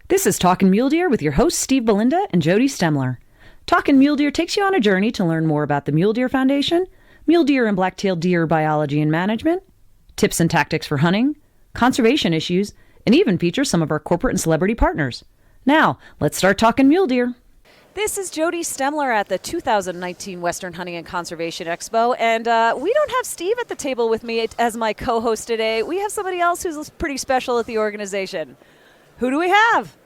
This is Talkin' Mule Deer with your hosts Steve Belinda and Jody Stemler. Talkin' Mule Deer takes you on a journey to learn more about the Mule Deer Foundation, mule deer and black-tailed deer biology and management, tips and tactics for hunting, conservation issues, and even features some of our corporate and celebrity partners. Now, let's start talking mule deer. This is Jody Stemler at the 2019 Western Hunting and Conservation Expo, and we don't have Steve at the table with me as my co-host today. We have somebody else who's pretty special at the organization. Who do we have?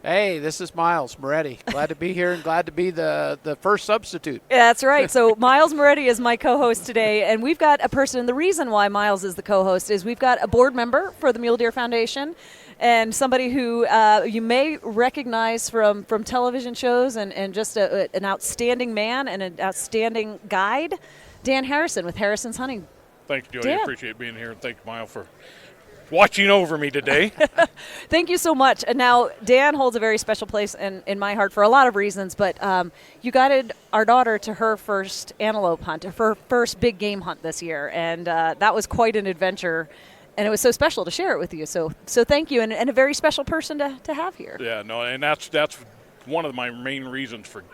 Hey, this is Miles Moretti. Glad to be here and glad to be the first substitute. Yeah, that's right. So Miles Moretti is my co-host today, and we've got a person, and the reason why Miles is the co-host is we've got a board member for the Mule Deer Foundation and somebody who you may recognize from television shows and just an outstanding man and an outstanding guide, Dan Harrison with Harrison's Hunting. Thanks, Jody. I appreciate being here, and thank you, Miles, for watching over me today. Thank you so much. And now Dan holds a very special place in my heart for a lot of reasons, but you guided our daughter to her first antelope hunt, her first big game hunt this year, and that was quite an adventure, and it was so special to share it with you. So thank you, and a very special person to have here. Yeah, no, and that's one of my main reasons for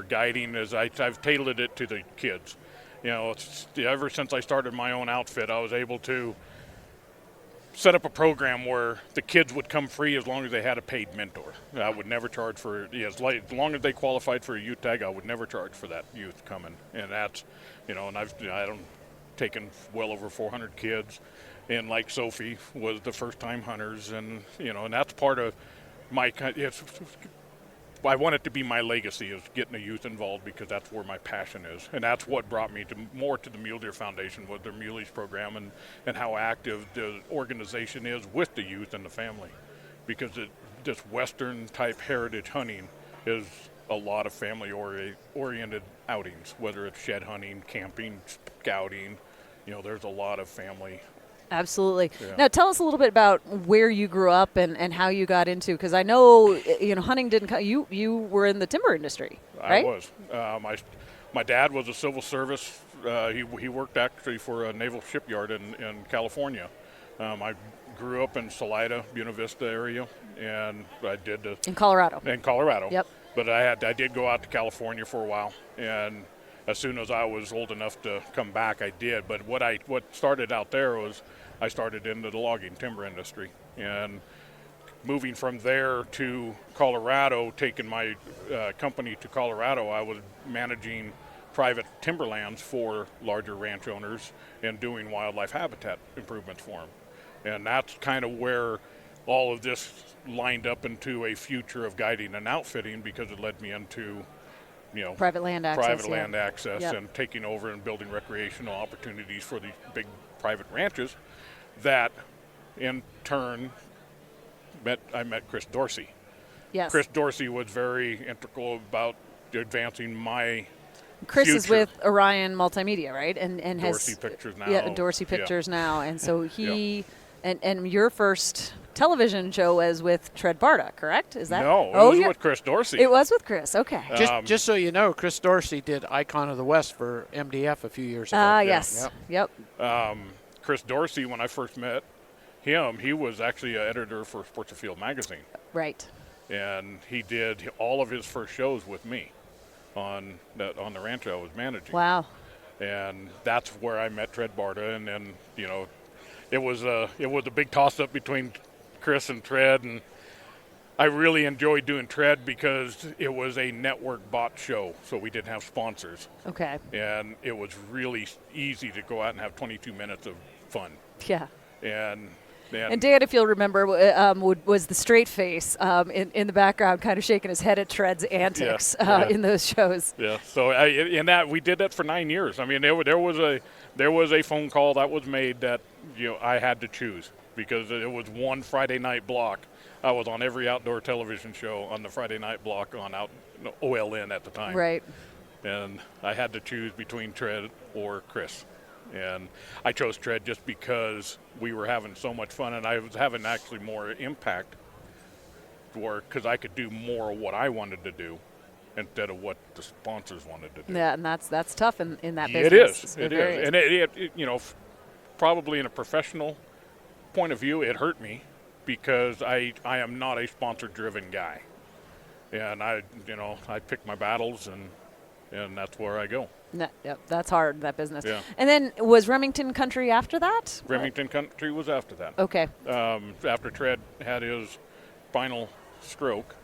guiding is I've tailored it to the kids. You know, ever since I started my own outfit, I was able to set up a program where the kids would come free as long as they had a paid mentor. I would never charge for, as long as they qualified for a youth tag, I would never charge for that youth coming. And that's, and I've taken well over 400 kids. And like Sophie was the first time hunters. And, and that's part of my, I want it to be my legacy is getting the youth involved because that's where my passion is. And that's what brought me more to the Mule Deer Foundation with their Muleys program and how active the organization is with the youth and the family. Because this Western type heritage hunting is a lot of family oriented outings, whether it's shed hunting, camping, scouting, there's a lot of family. Absolutely. Yeah. Now, tell us a little bit about where you grew up and how you got into, because I know, hunting didn't come, you were in the timber industry, right? I was. My dad was a civil service. He worked actually for a naval shipyard in California. I grew up in Salida, Buena Vista area, and I did in Colorado. In Colorado. Yep. But I did go out to California for a while, and as soon as I was old enough to come back, I did. But what started out there was I started into the logging timber industry, and moving from there to Colorado, taking my company to Colorado, I was managing private timberlands for larger ranch owners and doing wildlife habitat improvements for them. And that's kind of where all of this lined up into a future of guiding and outfitting, because it led me into private land access, yep. And taking over and building recreational opportunities for these big private ranches. That, in turn, I met Chris Dorsey. Yes. Chris Dorsey was very integral about advancing my Chris future. Is with Orion Multimedia, right? And Dorsey has Pictures now. Yeah, Dorsey Pictures now, and so he yeah. and your first television show was with Tred Barta, correct? Is that? No, it was with Chris Dorsey. It was with Chris. Okay. Just so you know, Chris Dorsey did Icon of the West for MDF a few years ago. Yes. Yep. Chris Dorsey, when I first met him, he was actually an editor for Sports Afield magazine. Right. And he did all of his first shows with me on the ranch I was managing. Wow. And that's where I met Tred Barta, and then it was a big toss-up between Chris and Tred, and I really enjoyed doing Tred because it was a network bought show, so we didn't have sponsors. Okay. And it was really easy to go out and have 22 minutes of fun. Yeah. And Dan, if you'll remember, was the straight face in the background, kind of shaking his head at Tred's antics in those shows. Yeah. So we did that for 9 years. I mean, there was a phone call that was made that I had to choose, because it was one Friday night block. I was on every outdoor television show on the Friday night block on OLN at the time. Right. And I had to choose between Tred or Chris. And I chose Tred just because we were having so much fun, and I was having actually more impact because I could do more of what I wanted to do instead of what the sponsors wanted to do. Yeah, and that's tough in that It business. is. It is. And it probably in a professional point of view, it hurt me because I am not a sponsor-driven guy, and I pick my battles, and that's where I go. Yep, that's hard, that business. Yeah. And then was Remington Country after that? Remington Country was after that. Okay. After Tred had his final stroke,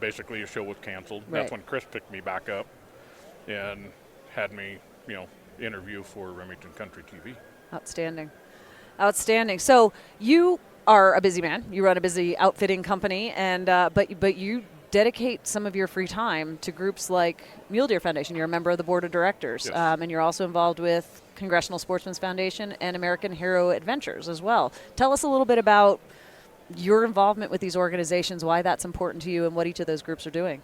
basically his show was canceled. Right. That's when Chris picked me back up and had me, interview for Remington Country TV. Outstanding. So you are a busy man. You run a busy outfitting company, and but you dedicate some of your free time to groups like Mule Deer Foundation. You're a member of the board of directors, yes. And you're also involved with Congressional Sportsmen's Foundation and American Hero Adventures as well. Tell us a little bit about your involvement with these organizations, why that's important to you, and what each of those groups are doing.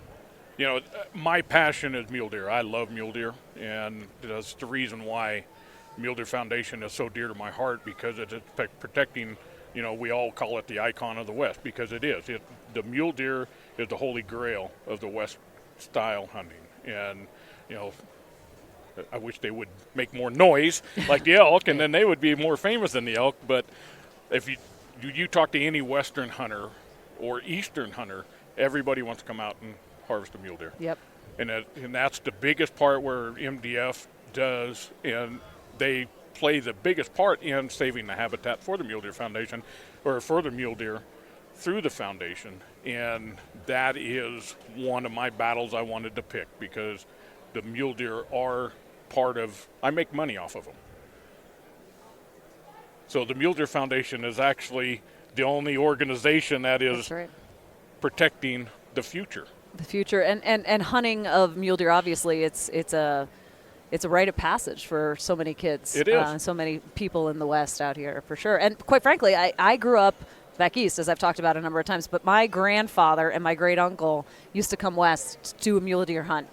My passion is mule deer. I love mule deer, and that's the reason why Mule Deer Foundation is so dear to my heart, because it's protecting, we all call it the icon of the West, because it is. The mule deer is the holy grail of the West style hunting. And, I wish they would make more noise like the elk, and then they would be more famous than the elk. But if you talk to any Western hunter or Eastern hunter, everybody wants to come out and harvest a mule deer. Yep. And that's the biggest part where MDF does, and they play the biggest part in saving the habitat for the Mule Deer Foundation, or for the mule deer through the foundation. And that is one of my battles I wanted to pick, because the mule deer are part of, I make money off of them. So the Mule Deer Foundation is actually the only organization that is protecting the future. The future and hunting of mule deer, obviously, it's a rite of passage for so many kids. It is. So many people in the West out here, for sure. And quite frankly, I grew up back east, as I've talked about a number of times, but my grandfather and my great uncle used to come west to do a mule deer hunt.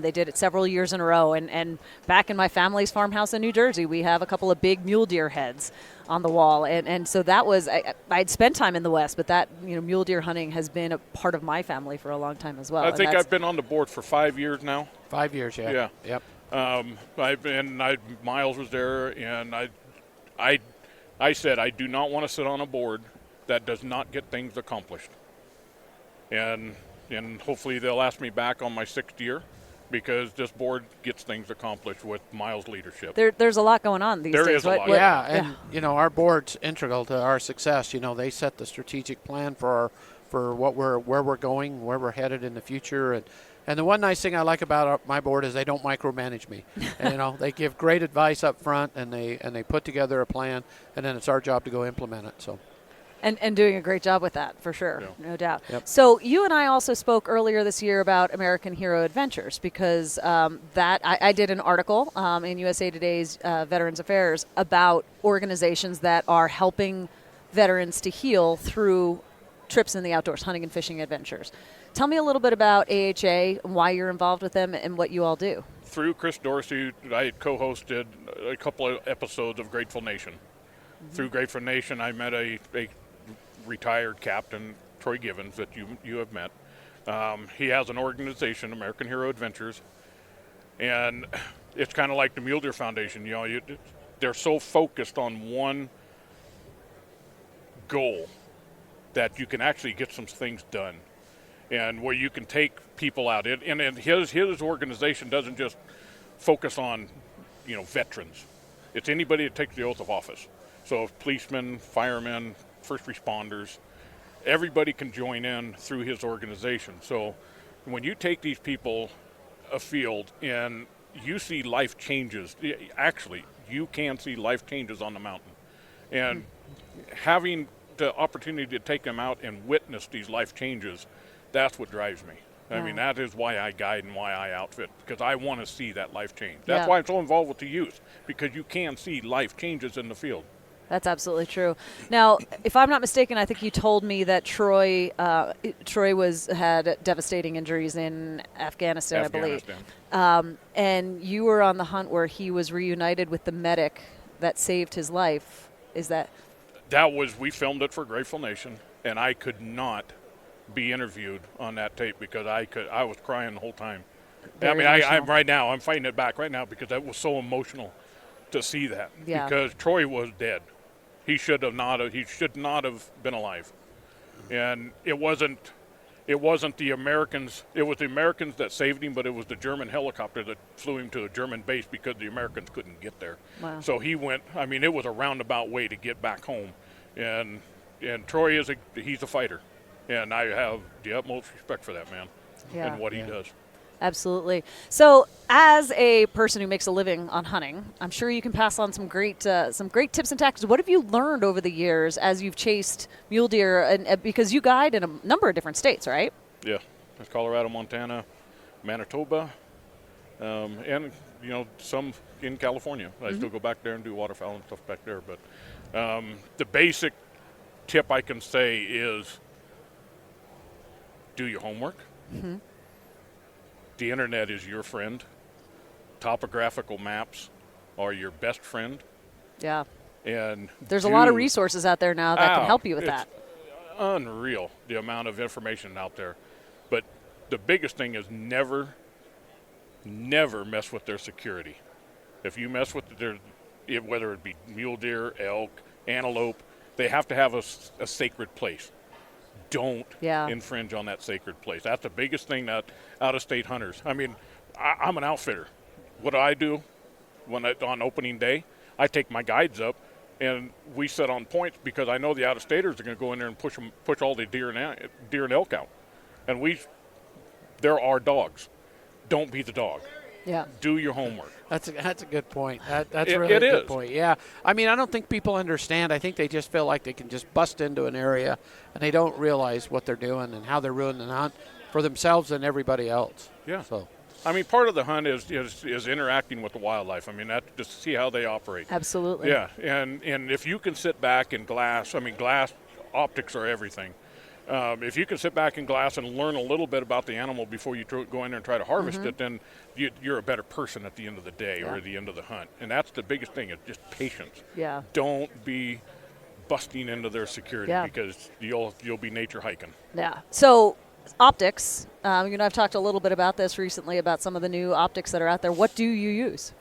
They did it several years in a row, and back in my family's farmhouse in New Jersey, we have a couple of big mule deer heads on the wall, and so that was, I'd spent time in the West, but that, mule deer hunting has been a part of my family for a long time as well. I think I've been on the board for 5 years now. 5 years, yeah. Yeah. Yep. Miles was there, and I said I do not want to sit on a board that does not get things accomplished, and hopefully they'll ask me back on my 6th year, because this board gets things accomplished with Miles' leadership. There's a lot going on these days. There is a lot. Yeah, and our board's integral to our success. They set the strategic plan for where we're going, where we're headed in the future, and the one nice thing I like about my board is they don't micromanage me. And, they give great advice up front, and they put together a plan, and then it's our job to go implement it. So. And doing a great job with that, for sure, no doubt. Yep. So you and I also spoke earlier this year about American Hero Adventures, because I did an article in USA Today's Veterans Affairs about organizations that are helping veterans to heal through trips in the outdoors, hunting and fishing adventures. Tell me a little bit about AHA, why you're involved with them, and what you all do. Through Chris Dorsey, I had co-hosted a couple of episodes of Grateful Nation. Mm-hmm. Through Grateful Nation, I met a retired captain, Troy Givens, that you have met. He has an organization, American Hero Adventures, and it's kind of like the Mule Deer Foundation. They're so focused on one goal that you can actually get some things done, and where you can take people out. And his organization doesn't just focus on veterans. It's anybody that takes the oath of office. So policemen, firemen, first responders, everybody can join in through his organization. So when you take these people afield and you see life changes, actually you can see life changes on the mountain, and having the opportunity to take them out and witness these life changes, that's what drives me. I mean, that is why I guide and why I outfit, because I want to see that life change. That's why I'm so involved with the youth, because you can see life changes in the field. That's absolutely true. Now, if I'm not mistaken, I think you told me that Troy had devastating injuries in Afghanistan, I believe. And you were on the hunt where he was reunited with the medic that saved his life. Is that? We filmed it for Grateful Nation, and I could not be interviewed on that tape because I was crying the whole time. I'm fighting it back right now because that was so emotional to see that. Yeah. Because Troy was dead. He should not have been alive. And it wasn't the Americans. It was the Americans that saved him, but it was the German helicopter that flew him to a German base because the Americans couldn't get there. Wow. So he went. I mean, it was a roundabout way to get back home. And Troy he's a fighter, and I have the utmost respect for that man and what he does. Absolutely. So, as a person who makes a living on hunting, I'm sure you can pass on some great tips and tactics. What have you learned over the years as you've chased mule deer? And because you guide in a number of different states, right? Yeah, that's Colorado, Montana, Manitoba, and some in California. I still go back there and do waterfowl and stuff back there. But the basic tip I can say is do your homework. Mm-hmm. The internet is your friend. Topographical maps are your best friend. Yeah. And there's a lot of resources out there now that can help you with that. Unreal, the amount of information out there. But the biggest thing is never mess with their security. If you mess with whether it be mule deer, elk, antelope, they have to have a sacred place. Don't infringe on that sacred place. That's the biggest thing that out-of-state hunters. I mean, I'm an outfitter. What do? On opening day, I take my guides up, and we set on points because I know the out-of-staters are going to go in there and push all the deer and elk out. And there are dogs. Don't be the dog. Yeah. Do your homework. That's a good point. That's really a good point. Yeah. I mean, I don't think people understand. I think they just feel like they can just bust into an area and they don't realize what they're doing and how they're ruining the hunt for themselves and everybody else. Yeah. So, I mean, part of the hunt is interacting with the wildlife. I mean, just to see how they operate. Absolutely. Yeah. And if you can sit back and glass optics are everything. If you can sit back in glass and learn a little bit about the animal before you go in there and try to harvest it, then you're a better person at the end of the day or at the end of the hunt. And that's the biggest thing is just patience. Yeah. Don't be busting into their security because you'll be nature hiking. Yeah. So optics, I've talked a little bit about this recently about some of the new optics that are out there. What do you use?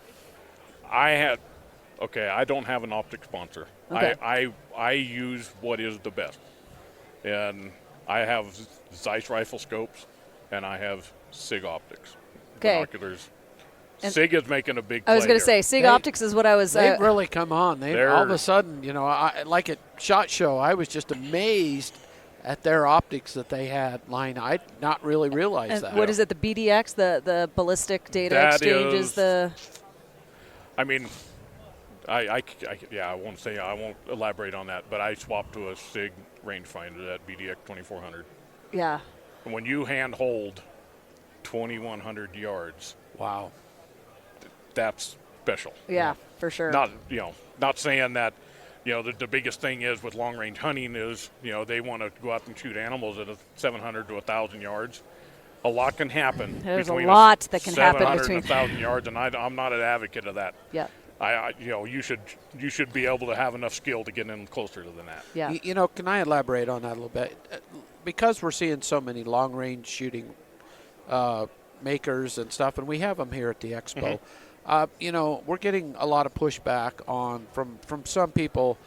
I don't have an optic sponsor. Okay. I use what is the best. And I have Zeiss rifle scopes, and I have SIG optics. Okay. Binoculars. SIG is making a big play. I was going to say, SIG optics is what I was... They've really come on. All of a sudden, like at SHOT Show, I was just amazed at their optics that they had line. I'd not really realized that. What is it, the BDX, the ballistic data exchange is the... I mean... I won't elaborate on that, but I swapped to a SIG rangefinder, that BDX 2400. Yeah. And when you hand hold 2,100 yards, wow, that's special. Yeah, for sure. Not saying that, the biggest thing is with long range hunting is, they want to go out and shoot animals at 700 to 1,000 yards. A lot can happen. There's a lot that can happen between 1,000 yards, and I'm not an advocate of that. Yeah. You should be able to have enough skill to get in closer than that. Yeah. Can I elaborate on that a little bit? Because we're seeing so many long-range shooting makers and stuff, and we have them here at the expo. Mm-hmm. We're getting a lot of pushback from some people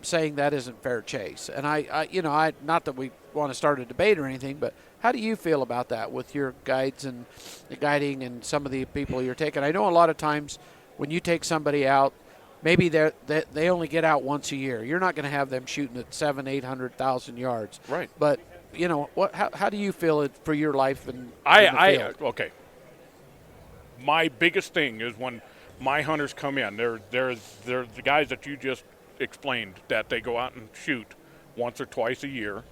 saying that isn't fair chase. And I not that we want to start a debate or anything, but how do you feel about that with your guides and the guiding and some of the people you're taking? I know a lot of times when you take somebody out, maybe they only get out once a year. You're not going to have them shooting at 800,000 yards. Right. But how do you feel it for your life and okay. My biggest thing is when my hunters come in, they're the guys that you just explained that they go out and shoot once or twice a year,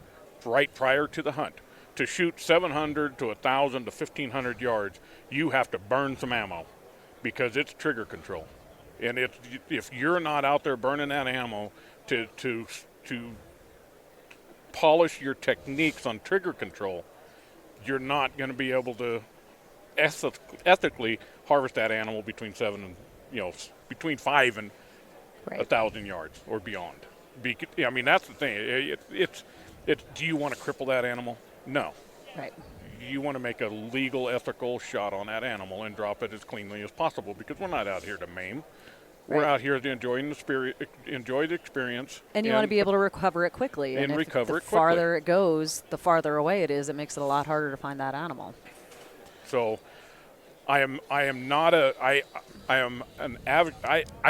right prior to the hunt. To shoot 700 to 1,000 to 1,500 yards, you have to burn some ammo. Because it's trigger control, and if you're not out there burning that ammo to polish your techniques on trigger control, you're not going to be able to ethically harvest that animal between 5 and 1,000 yards or beyond. I mean, that's the thing. It's do you want to cripple that animal? No. Right. You want to make a legal, ethical shot on that animal and drop it as cleanly as possible because we're not out here to maim. We're out here to enjoy the experience. And you want to be able to recover it quickly. And recover it quickly. The farther it goes, the farther away it is. It makes it a lot harder to find that animal. So I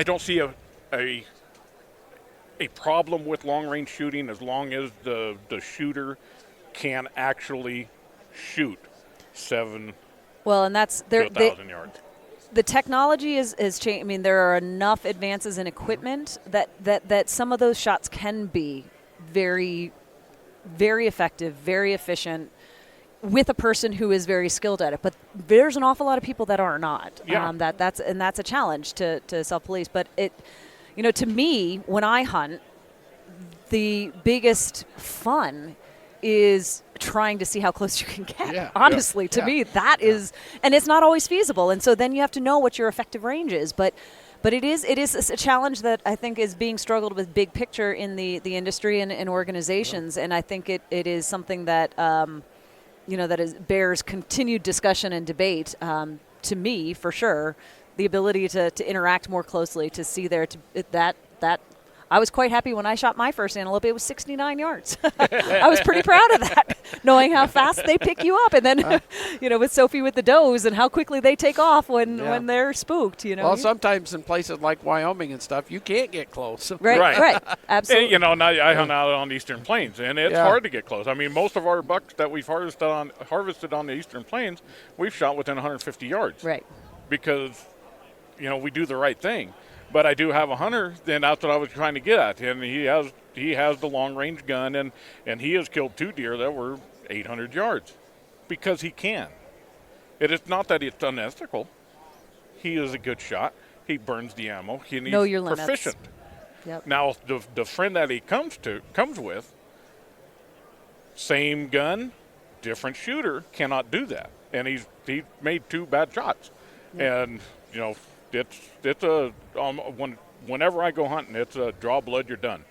don't see a problem with long range shooting as long as the shooter can actually shoot 7 well, and that's to 1,000 yards. The technology is changed. I mean, there are enough advances in equipment that some of those shots can be very, very effective, very efficient with a person who is very skilled at it. But there's an awful lot of people that are not. Yeah. That's a challenge to self-police. But to me, when I hunt, the biggest fun is trying to see how close you can get. Yeah. Honestly, to me, that is, and it's not always feasible. And so then you have to know what your effective range is. But it is a challenge that I think is being struggled with big picture in the industry and organizations. And I think it is something that bears continued discussion and debate. To me, for sure, the ability to interact more closely, to see that. I was quite happy when I shot my first antelope. It was 69 yards. I was pretty proud of that, knowing how fast they pick you up. And then, with Sophie with the does and how quickly they take off when they're spooked, Well, sometimes in places like Wyoming and stuff, you can't get close. Right. Absolutely. And, now I hunt out on the Eastern Plains, and it's hard to get close. I mean, most of our bucks that we've harvested on the Eastern Plains, we've shot within 150 yards. Right. Because, we do the right thing. But I do have a hunter, and that's what I was trying to get at. And he has the long-range gun, and he has killed 2 deer that were 800 yards because he can. It is not that it's unethical. He is a good shot. He burns the ammo. He's know your limits. proficient. Yep. Now, the friend that he comes with, same gun, different shooter, cannot do that. And he made 2 bad shots. Yep. And, it's a whenever I go hunting, it's a draw blood, you're done.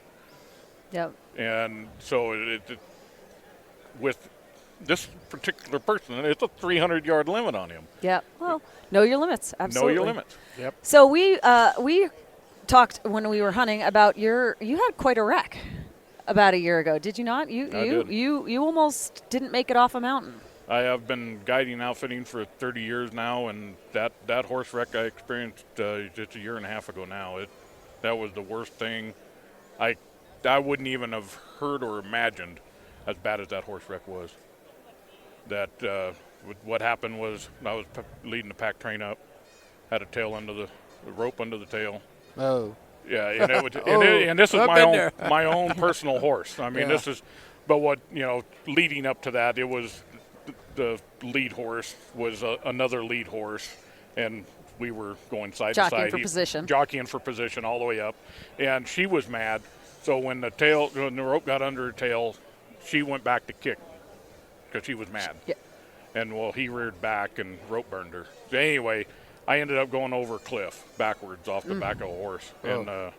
Yep. And so with this particular person, it's a 300-yard limit on him. Yeah. Well, know your limits. Absolutely. Know your limits. Yep. So we talked when we were hunting about you had quite a wreck about a year ago, did you not? I did. You almost didn't make it off a mountain. I have been guiding outfitting for 30 years now, and that horse wreck I experienced just a year and a half ago now. That was the worst thing. I wouldn't even have heard or imagined as bad as that horse wreck was. That what happened was I was leading the pack train up, had a tail under the rope under the tail. Oh. Yeah, and this is my own personal horse. I mean, this is, but what leading up to that, it was. The lead horse was another lead horse, and we were going side to side. Jockeying for position all the way up. And she was mad. So when the rope got under her tail, she went back to kick because she was mad. Yeah. And, he reared back and rope burned her. So anyway, I ended up going over a cliff backwards off the back of a horse. Oh. And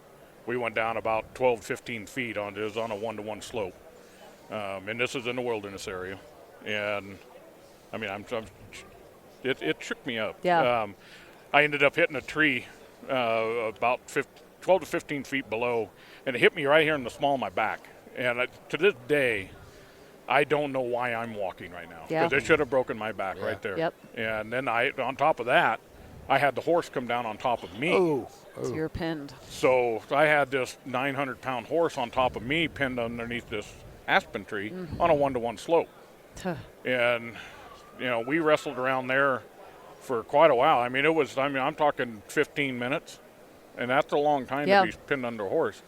we went down about 12, 15 feet. It was on a 1-to-1 slope. And this is in the wilderness area. And I mean, it shook me up. Yeah. I ended up hitting a tree about 12 to 15 feet below, and it hit me right here in the small of my back. And to this day, I don't know why I'm walking right now because it should have broken my back right there. Yep. And then on top of that, I had the horse come down on top of me. Oh. So you're pinned. So I had this 900-pound horse on top of me pinned underneath this aspen tree on a 1-to-1 slope. And, we wrestled around there for quite a while. I mean, I'm talking 15 minutes, and that's a long time to be pinned under a horse.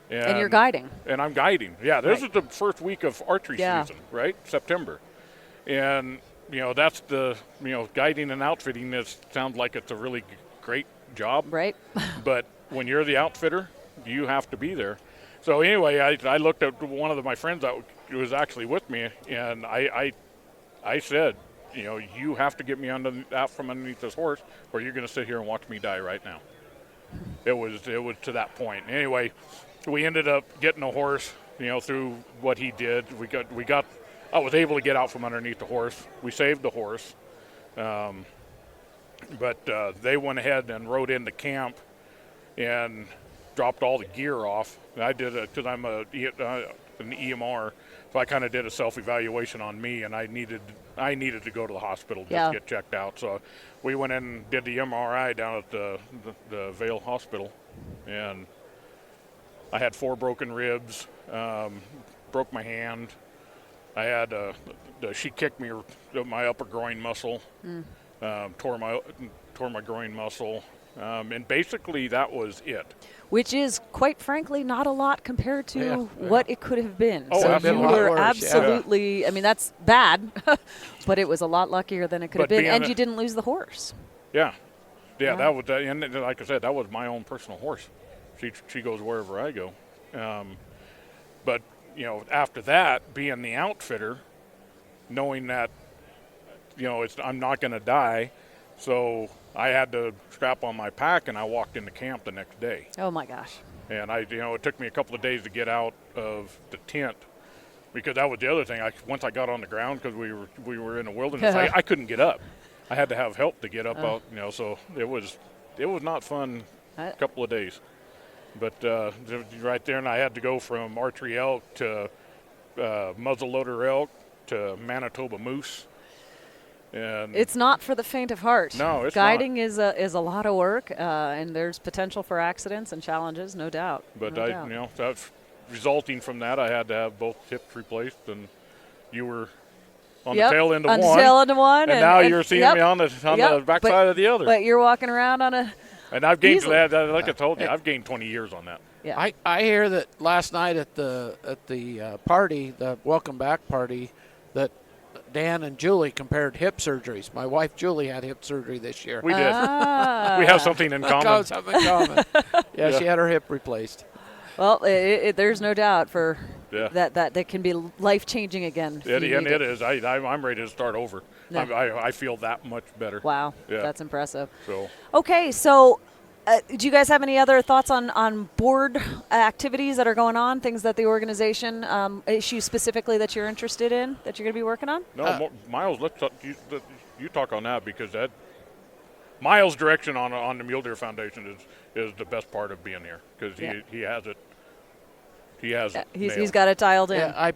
And you're guiding. And I'm guiding. Yeah, this is the first week of archery season, right? September. And, that's the, guiding and outfitting sounds like it's a really great job. Right. But when you're the outfitter, you have to be there. So anyway, I looked at one of my friends that was actually with me, and I said, you have to get me out from underneath this horse, or you're going to sit here and watch me die right now. It was to that point. Anyway, we ended up getting a horse, through what he did. I was able to get out from underneath the horse. We saved the horse, but they went ahead and rode into camp and dropped all the gear off. And I did it because I'm an EMR, so I kind of did a self-evaluation on me, and I needed to go to the hospital just to get checked out. So we went in and did the MRI down at the Vale Hospital, and I had 4 broken ribs, broke my hand. I had she kicked me my upper groin muscle, tore my groin muscle, and basically that was it. Which is, quite frankly, not a lot compared to what it could have been. Oh, so absolutely. you were Worse, absolutely, I mean, that's bad, but it was a lot luckier than it could have been. And you didn't lose the horse. Yeah, that was, and like I said, that was my own personal horse. She goes wherever I go. But, after that, being the outfitter, knowing that, I'm not going to die, so I had to strap on my pack, and I walked into camp the next day. Oh, my gosh. And it took me a couple of days to get out of the tent, because that was the other thing. Once I got on the ground, because we were in the wilderness, I couldn't get up. I had to have help to get up out. So it was not fun. A couple of days, but right there, and I had to go from archery elk to muzzleloader elk to Manitoba moose. And it's not for the faint of heart. No, it's Guiding is a lot of work, and there's potential for accidents and challenges, no doubt. But that's resulting from that, I had to have both hips replaced, and you were on the tail end of one. On the tail end of one, and now you're seeing me on the backside of the other. But you're walking around on a. And I've gained that, like I told you, I've gained 20 years on that. Yeah. I hear that last night at the party, the welcome back party, that Dan and Julie compared hip surgeries. My wife Julie had hip surgery this year. We did. We have something in common. Yeah, she had her hip replaced. Well, there's no doubt for that can be life-changing again. It is. I'm ready to start over. Yeah. I feel that much better. Wow, yeah. That's impressive. So. Okay, so do you guys have any other thoughts on board activities that are going on, things that the organization, issues specifically that you're interested in, that you're going to be working on? No, Miles, let's you talk on that, because that Miles' direction on the Mule Deer Foundation is the best part of being here, because he has it. He's got it dialed in. Yeah, I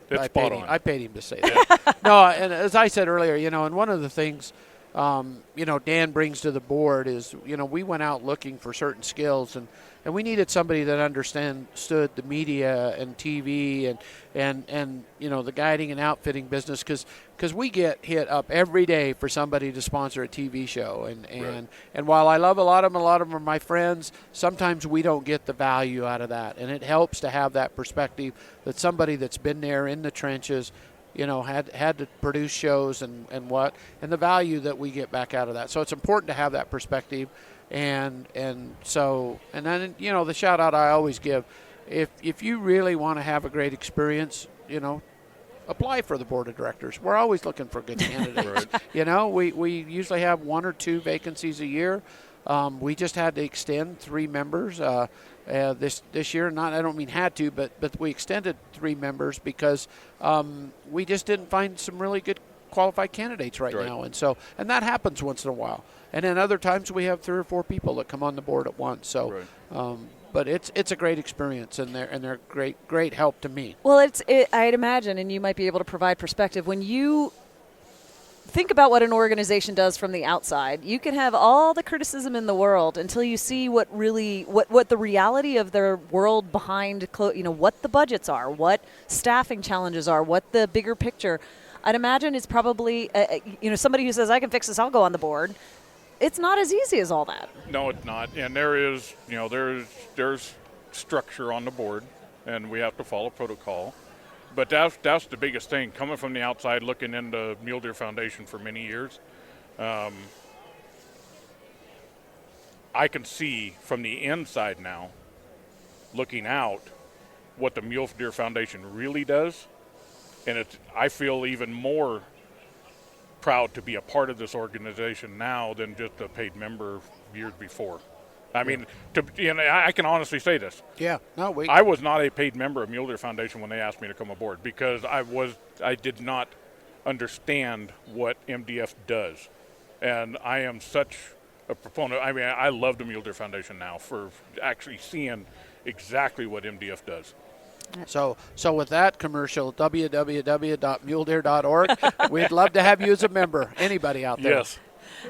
paid him to say that. No, and as I said earlier, and one of the things, Dan brings to the board is, we went out looking for certain skills, and we needed somebody that understood the media and TV and the guiding and outfitting business, because we get hit up every day for somebody to sponsor a TV show, and while I love a lot of them are my friends, sometimes we don't get the value out of that, and it helps to have that perspective that somebody that's been there in the trenches, had to produce shows and the value that we get back out of that. So it's important to have that perspective. And then, the shout out I always give, if you really want to have a great experience, apply for the board of directors. We're always looking for good candidates. Right. We usually have 1 or 2 vacancies a year. We just had to extend 3 members this year. I don't mean had to, but we extended 3 members because we just didn't find some really good qualified candidates right now, and that happens once in a while. And then other times we have 3 or 4 people that come on the board at once. So, but it's a great experience, and they're great help to me. Well, I'd imagine, and you might be able to provide perspective when you think about what an organization does from the outside. You can have all the criticism in the world until you see what the reality of their world behind, what the budgets are, what staffing challenges are, what the bigger picture. I'd imagine it's probably, somebody who says, I can fix this, I'll go on the board. It's not as easy as all that. No, it's not. And there is, there's structure on the board, and we have to follow protocol. But that's the biggest thing. Coming from the outside, looking into Mule Deer Foundation for many years, I can see from the inside now, looking out, what the Mule Deer Foundation really does. And I feel even more proud to be a part of this organization now than just a paid member years before. I mean, I can honestly say this. Yeah, I was not a paid member of Mule Deer Foundation when they asked me to come aboard, because I did not understand what MDF does, and I am such a proponent. I mean, I love the Mule Deer Foundation now for actually seeing exactly what MDF does. So with that commercial, www.muledeer.org, we'd love to have you as a member. Anybody out there? Yes.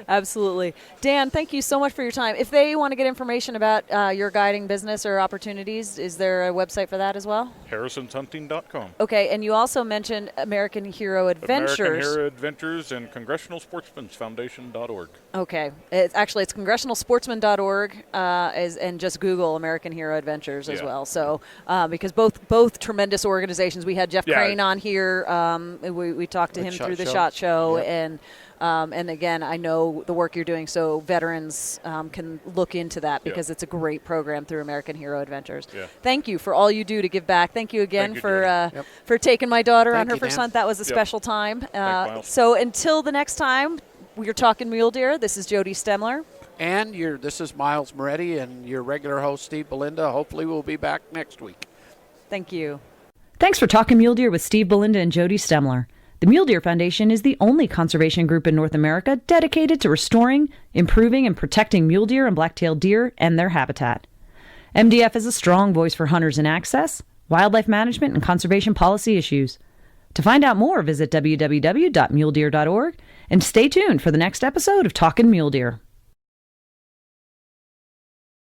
Absolutely. Dan, thank you so much for your time. If they want to get information about your guiding business or opportunities, is there a website for that as well? HarrisonsHunting.com. Okay, and you also mentioned American Hero Adventures. American Hero Adventures and CongressionalSportsman'sFoundation.org. Okay. It's CongressionalSportsman.org and just Google American Hero Adventures as well. So because both tremendous organizations. We had Jeff Crane on here. We talked to him through the SHOT Show. Yep. And again, I know the work you're doing, so veterans can look into that because it's a great program through American Hero Adventures. Yeah. Thank you for all you do to give back. Thank you again for taking my daughter on her first hunt. That was a special time. So until the next time, we're talking mule deer. This is Jody Stemler. And this is Miles Moretti and your regular host, Steve Belinda. Hopefully we'll be back next week. Thank you. Thanks for talking mule deer with Steve Belinda and Jody Stemler. The Mule Deer Foundation is the only conservation group in North America dedicated to restoring, improving, and protecting mule deer and black-tailed deer and their habitat. MDF is a strong voice for hunters in access, wildlife management, and conservation policy issues. To find out more, visit www.muledeer.org and stay tuned for the next episode of Talkin' Mule Deer.